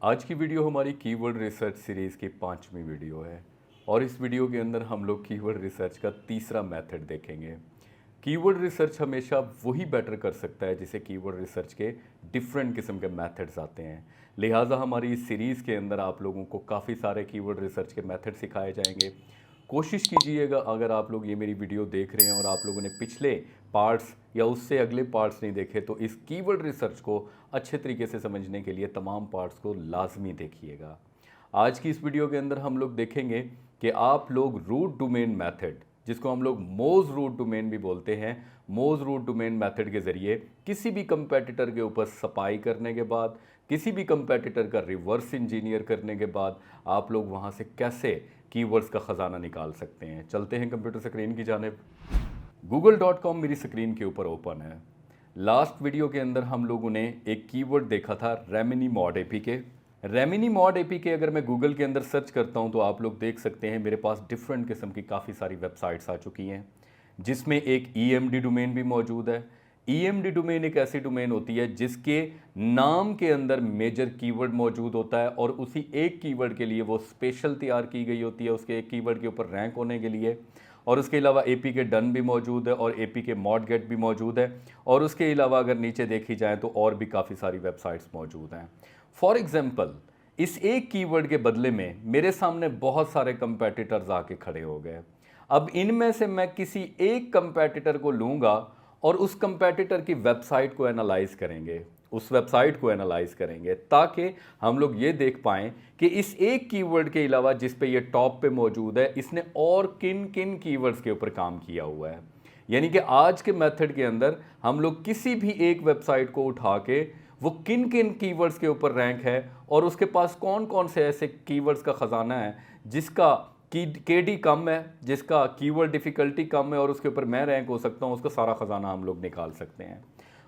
आज की वीडियो हमारी कीवर्ड रिसर्च सीरीज़ की 5वीं वीडियो है और इस वीडियो के अंदर हम लोग कीवर्ड रिसर्च का तीसरा मेथड देखेंगे। कीवर्ड रिसर्च हमेशा वही बेटर कर सकता है जिसे कीवर्ड रिसर्च के डिफरेंट किस्म के मेथड्स आते हैं। लिहाजा हमारी इस सीरीज़ के अंदर आप लोगों को काफ़ी सारे कीवर्ड रिसर्च के मेथड सिखाए जाएंगे। कोशिश कीजिएगा, अगर आप लोग ये मेरी वीडियो देख रहे हैं और आप लोगों ने पिछले पार्ट्स या उससे अगले पार्ट्स नहीं देखे, तो इस कीवर्ड रिसर्च को अच्छे तरीके से समझने के लिए तमाम पार्ट्स को लाजमी देखिएगा। आज की इस वीडियो के अंदर हम लोग देखेंगे कि आप लोग रूट डोमेन मेथड, जिसको हम लोग मोज रूट डोमेन भी बोलते हैं, मोज रूट डोमेन मेथड के ज़रिए किसी भी कंपेटिटर के ऊपर सफाई करने के बाद, किसी भी कंपेटिटर का रिवर्स इंजीनियर करने के बाद आप लोग वहाँ से कैसे कीवर्ड्स का ख़जाना निकाल सकते हैं। चलते हैं कंप्यूटर स्क्रीन की जानिब। google.com मेरी स्क्रीन के ऊपर ओपन है। लास्ट वीडियो के अंदर हम लोगों ने एक कीवर्ड देखा था Remini mod APK. Remini mod APK अगर मैं गूगल के अंदर सर्च करता हूं तो आप लोग देख सकते हैं मेरे पास डिफरेंट किस्म की काफ़ी सारी वेबसाइट्स आ चुकी हैं, जिसमें एक ईएमडी डोमेन भी मौजूद है। ईएमडी डोमेन एक ऐसी डोमेन होती है जिसके नाम के अंदर मेजर कीवर्ड मौजूद होता है और उसी एक कीवर्ड के लिए वो स्पेशल तैयार की गई होती है, उसके एक कीवर्ड के ऊपर रैंक होने के लिए। और उसके अलावा एपीके डन भी मौजूद है और एपीके मॉड गेट भी मौजूद है। और उसके अलावा अगर नीचे देखी जाए तो और भी काफ़ी सारी वेबसाइट्स मौजूद हैं। फॉर एग्जांपल, इस एक कीवर्ड के बदले में मेरे सामने बहुत सारे कंपेटिटर्स आके खड़े हो गए। अब इनमें से मैं किसी एक कंपेटिटर को लूँगा और उस कंपेटिटर की वेबसाइट को एनालाइज करेंगे, उस वेबसाइट को एनालाइज करेंगे ताकि हम लोग ये देख पाएँ कि इस एक कीवर्ड के अलावा जिस पे ये टॉप पे मौजूद है, इसने और किन किन कीवर्ड्स के ऊपर काम किया हुआ है। यानी कि आज के मेथड के अंदर हम लोग किसी भी एक वेबसाइट को उठा के वो किन किन कीवर्ड्स के ऊपर रैंक है और उसके पास कौन कौन से ऐसे कीवर्ड्स का ख़जाना है जिसका केडी कम है, जिसका कीवर्ड डिफ़िकल्टी कम है और उसके ऊपर मैं रैंक हो सकता हूँ, उसका सारा ख़जाना हम लोग निकाल सकते हैं।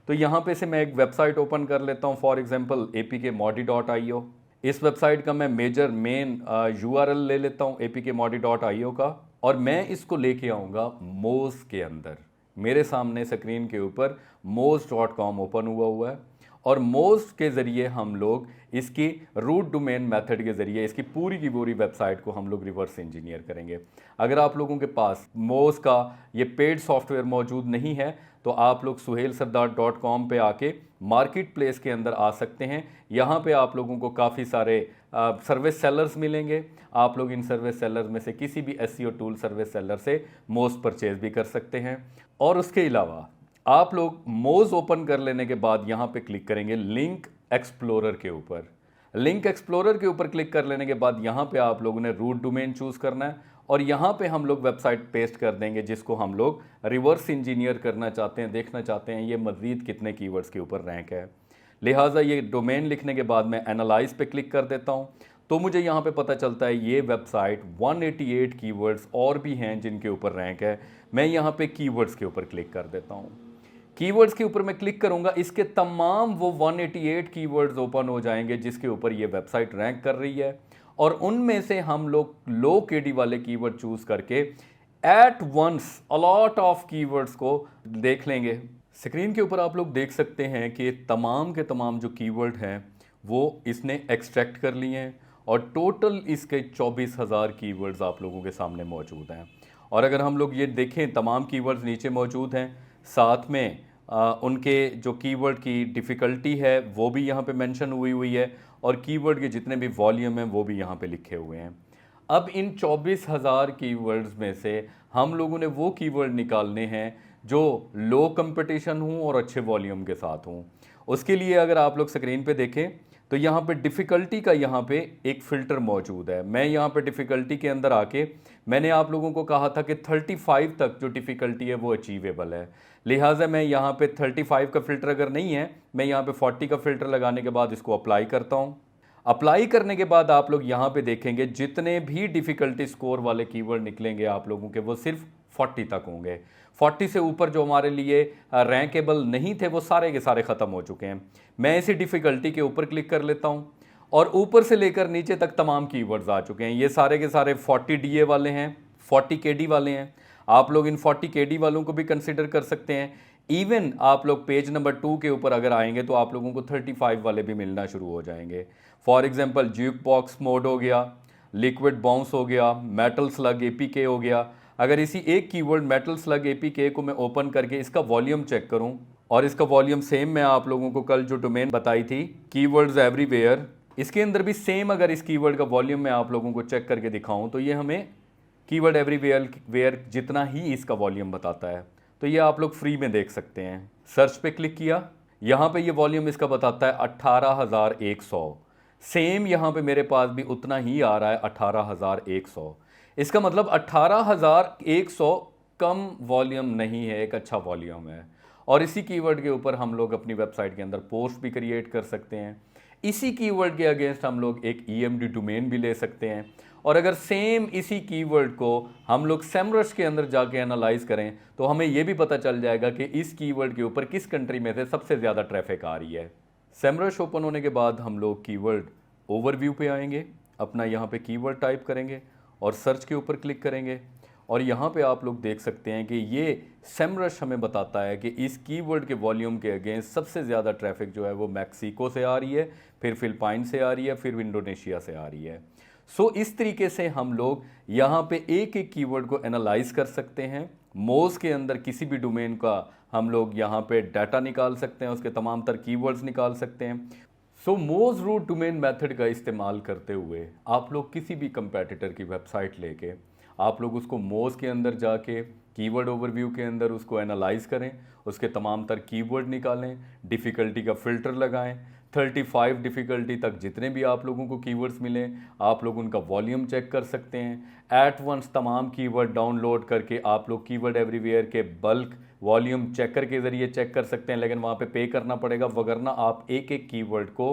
तो यहाँ पे से मैं एक वेबसाइट ओपन कर लेता हूँ, फॉर एग्जांपल apkmodi.io। इस वेबसाइट का मैं मेजर मेन यूआरएल ले लेता हूँ apkmodi.io का, और मैं इसको लेके आऊँगा मोज के अंदर। मेरे सामने स्क्रीन के ऊपर moz.com ओपन हुआ है और मोज के ज़रिए हम लोग इसकी रूट डोमेन मेथड के ज़रिए इसकी पूरी की पूरी वेबसाइट को हम लोग रिवर्स इंजीनियर करेंगे। अगर आप लोगों के पास मोज का ये पेड सॉफ्टवेयर मौजूद नहीं है तो आप लोग suhailsardar.com पे आके मार्केट प्लेस के अंदर आ सकते हैं। यहाँ पे आप लोगों को काफ़ी सारे सर्विस सेलर्स मिलेंगे। आप लोग इन सर्विस सेलर्स में से किसी भी एसईओ टूल सर्विस सेलर से मोज परचेज भी कर सकते हैं। और उसके अलावा आप लोग मोज ओपन कर लेने के बाद यहाँ पे क्लिक करेंगे लिंक एक्सप्लोरर के ऊपर। लिंक एक्सप्लोरर के ऊपर क्लिक कर लेने के बाद यहाँ पे आप लोगों ने रूट डोमेन चूज़ करना है और यहाँ पे हम लोग वेबसाइट पेस्ट कर देंगे जिसको हम लोग रिवर्स इंजीनियर करना चाहते हैं, देखना चाहते हैं ये मज़ीद कितने कीवर्ड्स के ऊपर रैंक है। लिहाजा ये डोमेन लिखने के बाद मैं एनालाइज पे क्लिक कर देता हूँ तो मुझे यहाँ पे पता चलता है ये वेबसाइट 188 कीवर्ड्स और भी हैं जिनके ऊपर रैंक है। मैं यहाँ पे कीवर्ड्स के ऊपर क्लिक कर देता हूँ। कीवर्ड्स के ऊपर मैं क्लिक करूंगा, इसके तमाम वो 188 कीवर्ड्स ओपन हो जाएंगे जिसके ऊपर ये वेबसाइट रैंक कर रही है और उनमें से हम लोग लो केडी वाले कीवर्ड चूज करके at once a lot of keywords को देख लेंगे। स्क्रीन के ऊपर आप लोग देख सकते हैं कि तमाम के तमाम जो कीवर्ड हैं वो इसने एक्सट्रैक्ट कर लिए हैं और टोटल इसके 24,000 कीवर्ड्स आप लोगों के सामने मौजूद हैं। और अगर हम लोग ये देखें, तमाम कीवर्ड्स नीचे मौजूद हैं, साथ में उनके जो कीवर्ड की डिफ़िकल्टी है वो भी यहाँ पे मेंशन हुई है और कीवर्ड के जितने भी वॉल्यूम हैं वो भी यहाँ पे लिखे हुए हैं। अब इन 24,000 कीवर्ड्स में से हम लोगों ने वो कीवर्ड निकालने हैं जो लो कंपटीशन हूँ और अच्छे वॉल्यूम के साथ हूँ। उसके लिए अगर आप लोग स्क्रीन पे देखें तो यहाँ पे डिफ़िकल्टी का यहाँ पे एक फ़िल्टर मौजूद है। मैं यहाँ पे डिफ़िकल्टी के अंदर आके मैंने आप लोगों को कहा था कि 35 तक जो डिफ़िकल्टी है वो अचीवेबल है। लिहाजा मैं यहाँ पे 35 का फ़िल्टर अगर नहीं है, मैं यहाँ पे 40 का फ़िल्टर लगाने के बाद इसको अप्लाई करता हूँ। अप्लाई करने के बाद आप लोग यहाँ पे देखेंगे जितने भी डिफ़िकल्टी स्कोर वाले कीवर्ड निकलेंगे आप लोगों के वो सिर्फ 40 तक होंगे। 40 से ऊपर जो हमारे लिए रैंकेबल नहीं थे वो सारे के सारे ख़त्म हो चुके हैं। मैं इसी डिफ़िकल्टी के ऊपर क्लिक कर लेता हूँ और ऊपर से लेकर नीचे तक तमाम कीवर्ड्स आ चुके हैं। ये सारे के सारे 40 डीए वाले हैं, 40 केडी वाले हैं। आप लोग इन 40 केडी वालों को भी कंसिडर कर सकते हैं। इवन आप लोग पेज नंबर 2 के ऊपर अगर आएंगे तो आप लोगों को 35 वाले भी मिलना शुरू हो जाएंगे। For example juke box mode हो गया, लिक्विड बाउंस हो गया, मेटल स्लग एपीके हो गया। अगर इसी एक कीवर्ड मेटल स्लग एपीके को मैं ओपन करके इसका वॉल्यूम चेक करूं और इसका वॉल्यूम सेम मैं आप लोगों को कल जो डोमेन बताई थी कीवर्ड्स एवरीवेयर, इसके अंदर भी सेम अगर इस कीवर्ड का वॉल्यूम मैं आप लोगों को चेक करके दिखाऊं तो ये हमें कीवर्ड एवरीवेयर जितना ही इसका वॉल्यूम बताता है। तो ये आप लोग फ्री में देख सकते हैं। सर्च पे क्लिक किया, यहाँ पे ये वॉल्यूम इसका बताता है 18,100। सेम यहाँ पे मेरे पास भी उतना ही आ रहा है 18,100। इसका मतलब 18,100 कम वॉल्यूम नहीं है, एक अच्छा वॉल्यूम है। और इसी कीवर्ड के ऊपर हम लोग अपनी वेबसाइट के अंदर पोस्ट भी क्रिएट कर सकते हैं। इसी कीवर्ड के अगेंस्ट हम लोग एक ईएमडी डोमेन भी ले सकते हैं। और अगर सेम इसी कीवर्ड को हम लोग सेमरश के अंदर जाके एनालाइज करें तो हमें यह भी पता चल जाएगा कि इस कीवर्ड के ऊपर किस कंट्री में से सबसे ज़्यादा ट्रैफिक आ रही है। सेमरश ओपन होने के बाद हम लोग कीवर्ड ओवरव्यू पे आएंगे, अपना यहाँ पे कीवर्ड टाइप करेंगे और सर्च के ऊपर क्लिक करेंगे। और यहाँ पे आप लोग देख सकते हैं कि ये सेमरश हमें बताता है कि इस कीवर्ड के वॉल्यूम के अगेंस्ट सबसे ज़्यादा ट्रैफिक जो है वो मैक्सिको से आ रही है, फिर फिलिपाइन से आ रही है, फिर इंडोनेशिया से आ रही है। सो इस तरीके से हम लोग यहाँ पे एक एक कीवर्ड को एनालाइज कर सकते हैं। मोज के अंदर किसी भी डोमेन का हम लोग यहाँ पे डाटा निकाल सकते हैं, उसके तमाम तर कीवर्ड्स निकाल सकते हैं। सो मोज रूट डोमेन मेथड का इस्तेमाल करते हुए आप लोग किसी भी कंपेटिटर की वेबसाइट लेके आप लोग उसको मोज के अंदर जाके कीवर्ड ओवरव्यू के अंदर उसको एनालाइज करें, उसके तमाम तर कीवर्ड निकालें, डिफ़िकल्टी का फ़िल्टर लगाएं, 35 डिफ़िकल्टी तक जितने भी आप लोगों को कीवर्ड्स मिलें आप लोग उनका वॉल्यूम चेक कर सकते हैं। एट वंस तमाम कीवर्ड डाउनलोड करके आप लोग कीवर्ड एवरीवेयर के बल्क वॉल्यूम चेकर के ज़रिए चेक कर सकते हैं, लेकिन वहाँ पे करना पड़ेगा, वगरना आप एक एक कीवर्ड को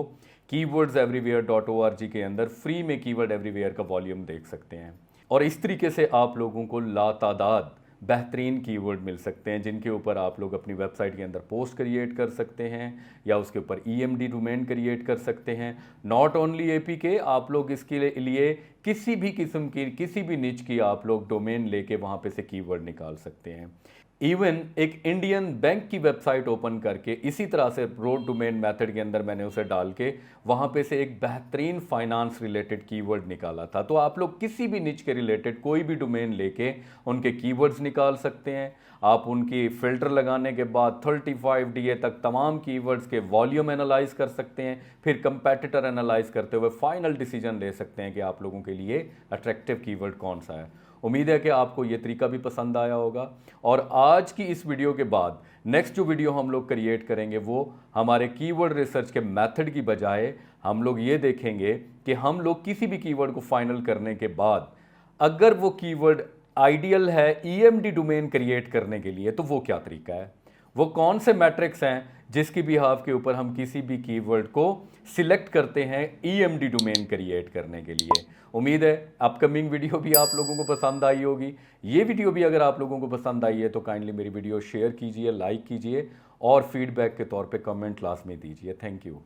keywordsEverywhere.org के अंदर फ्री में कीवर्ड एवरीवेयर का वॉल्यूम देख सकते हैं। और इस तरीके से आप लोगों को लातादाद बेहतरीन कीवर्ड मिल सकते हैं जिनके ऊपर आप लोग अपनी वेबसाइट के अंदर पोस्ट क्रिएट कर सकते हैं या उसके ऊपर ईएमडी डोमेन क्रिएट कर सकते हैं। नॉट ओनली एपीके, आप लोग इसके लिए किसी भी किस्म की किसी भी निच की आप लोग डोमेन लेके वहाँ पे से कीवर्ड निकाल सकते हैं। इवन एक इंडियन बैंक की वेबसाइट ओपन करके इसी तरह से ब्रॉड डोमेन मेथड के अंदर मैंने उसे डाल के वहाँ पे से एक बेहतरीन फाइनेंस रिलेटेड कीवर्ड निकाला था। तो आप लोग किसी भी निच के रिलेटेड कोई भी डोमेन लेके उनके कीवर्ड्स निकाल सकते हैं। आप उनकी फ़िल्टर लगाने के बाद 35 DA तक तमाम कीवर्ड्स के वॉल्यूम एनालाइज कर सकते हैं, फिर कंपेटिटर एनालाइज करते हुए फाइनल डिसीजन ले सकते हैं कि आप लोगों के लिए अट्रैक्टिव कीवर्ड कौन सा है। उम्मीद है कि आपको ये तरीका भी पसंद आया होगा। और आज की इस वीडियो के बाद नेक्स्ट जो वीडियो हम लोग क्रिएट करेंगे वो हमारे कीवर्ड रिसर्च के मेथड की बजाय हम लोग ये देखेंगे कि हम लोग किसी भी कीवर्ड को फाइनल करने के बाद अगर वो कीवर्ड आइडियल है ईएमडी डोमेन क्रिएट करने के लिए तो वो क्या तरीका है, वो कौन से मैट्रिक्स हैं जिसकी बिहाफ के ऊपर हम किसी भी कीवर्ड को सिलेक्ट करते हैं ईएमडी डोमेन क्रिएट करने के लिए। उम्मीद है अपकमिंग वीडियो भी आप लोगों को पसंद आई होगी। ये वीडियो भी अगर आप लोगों को पसंद आई है तो काइंडली मेरी वीडियो शेयर कीजिए, लाइक कीजिए और फीडबैक के तौर पे कमेंट लास्ट में दीजिए। Thank you.